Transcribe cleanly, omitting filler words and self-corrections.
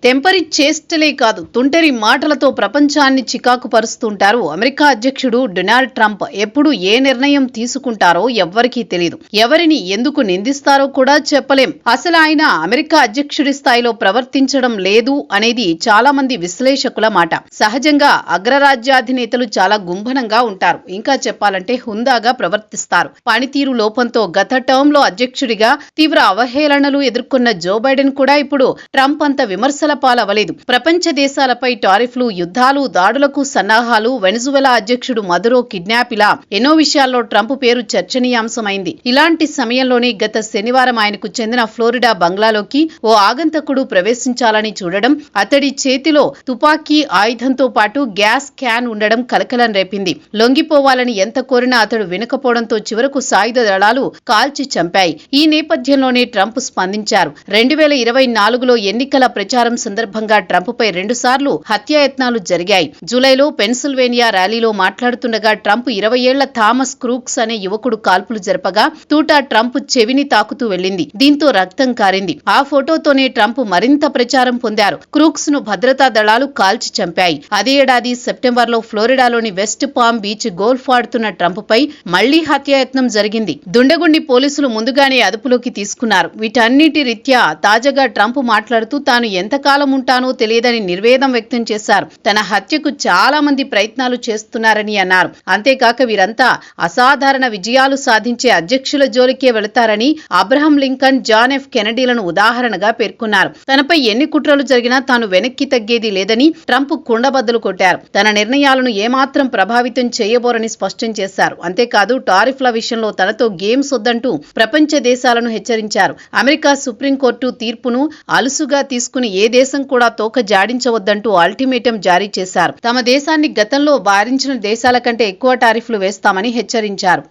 తెంపరి చేష్టలే కాదు, తుంటరి మాటలతో ప్రపంచాన్ని చికాకు పరుస్తుంటారు అమెరికా అధ్యక్షుడు డొనాల్డ్ ట్రంప్. ఎప్పుడు ఏ నిర్ణయం తీసుకుంటారో ఎవ్వరికీ తెలియదు. ఎవరిని ఎందుకు నిందిస్తారో కూడా చెప్పలేం. అసలు ఆయన అమెరికా అధ్యక్షుడి స్థాయిలో ప్రవర్తించడం లేదు అనేది చాలా మంది విశ్లేషకుల మాట. సహజంగా అగ్రరాజ్యాధినేతలు చాలా గుంభనంగా ఉంటారు. ఇంకా చెప్పాలంటే హుందాగా ప్రవర్తిస్తారు. పనితీరు లోపంతో గత టర్మ్ లో అధ్యక్షుడిగా తీవ్ర అవహేళనలు ఎదుర్కొన్న జో బైడెన్ కూడా ఇప్పుడు ట్రంప్ అంత విమర్శల పాలవలేదు. ప్రపంచ దేశాలపై టారిఫ్లు, యుద్ధాలు, దాడులకు సన్నాహాలు, వెనిజువెలా అధ్యక్షుడు మదురో కిడ్నాప్ ఇలా ఎన్నో విషయాల్లో ట్రంప్ పేరు చర్చనీయాంశమైంది. ఇలాంటి సమయంలోనే గత శనివారం ఆయనకు చెందిన ఫ్లోరిడా బంగ్లాలోకి ఓ ఆగంతకుడు ప్రవేశించాలని చూడడం, అతడి చేతిలో తుపాకీ ఆయుధంతో పాటు గ్యాస్ క్యాన్ ఉండడం కలకలం రేపింది. లొంగిపోవాలని ఎంత కోరినా అతడు వినకపోవడంతో చివరకు సాయుధ దళాలు కాల్చి చంపాయి. ఈ నేపథ్యంలోనే ట్రంప్ స్పందించారు. 2024లో ఎన్నికల ప్రచారం సందర్భంగా ట్రంప్ పై 2 సార్లు హత్యాయత్నాలు జరిగాయి. జూలైలో పెన్సిల్వేనియా ర్యాలీలో మాట్లాడుతుండగా ట్రంప్ 20 ఏళ్ల థామస్ క్రూక్స్ అనే యువకుడు కాల్పులు జరపగా తూటా ట్రంప్ చెవిని తాకుతూ వెళ్లింది. దీంతో రక్తం కారింది. ఆ ఫోటోతోనే ట్రంప్ మరింత ప్రచారం పొందారు. క్రూక్స్ ను భద్రతా దళాలు కాల్చి చంపాయి. అదే ఏడాది సెప్టెంబర్లో ఫ్లోరిడాలోని వెస్ట్ పామ్ బీచ్ గోల్ఫ్ ఆడుతున్న ట్రంప్ పై మళ్లీ హత్యాయత్నం జరిగింది. దుండగుణ్ణి పోలీసులు ముందుగానే అదుపులోకి తీసుకున్నారు. వీటన్నిటి రీత్యా తాజాగా ట్రంప్ మాట్లాడుతూ తాను ఎంతకాలం ఉంటానో తెలియదని నిర్వేదం వ్యక్తం చేశారు. తన హత్యకు చాలా మంది ప్రయత్నాలు చేస్తున్నారని అన్నారు. అంతేకాక వీరంతా అసాధారణ విజయాలు సాధించే అధ్యక్షుల జోలికే వెళతారని అబ్రహం లింకన్, జాన్ ఎఫ్ కెనడీలను ఉదాహరణగా పేర్కొన్నారు. తనపై ఎన్ని కుట్రలు జరిగినా తాను వెనక్కి తగ్గేది లేదని ట్రంప్ కుండబద్దలు కొట్టారు. తన నిర్ణయాలను ఏమాత్రం ప్రభావితం చేయబోరని స్పష్టం చేశారు. అంతేకాదు టారిఫ్ల విషయంలో తనతో గేమ్స్ వద్దంటూ ప్రపంచ దేశాలను హెచ్చరించారు. అమెరికా సుప్రీంకోర్టు తీర్పును అలుసుగా తీసుకుని ఏ దేశం కూడా తోక జాడించవద్దంటూ అల్టిమేటం జారీ చేశారు. తమ దేశాన్ని గతంలో వారించిన దేశాల కంటే ఎక్కువ టారిఫ్లు వేస్తామని హెచ్చరించారు.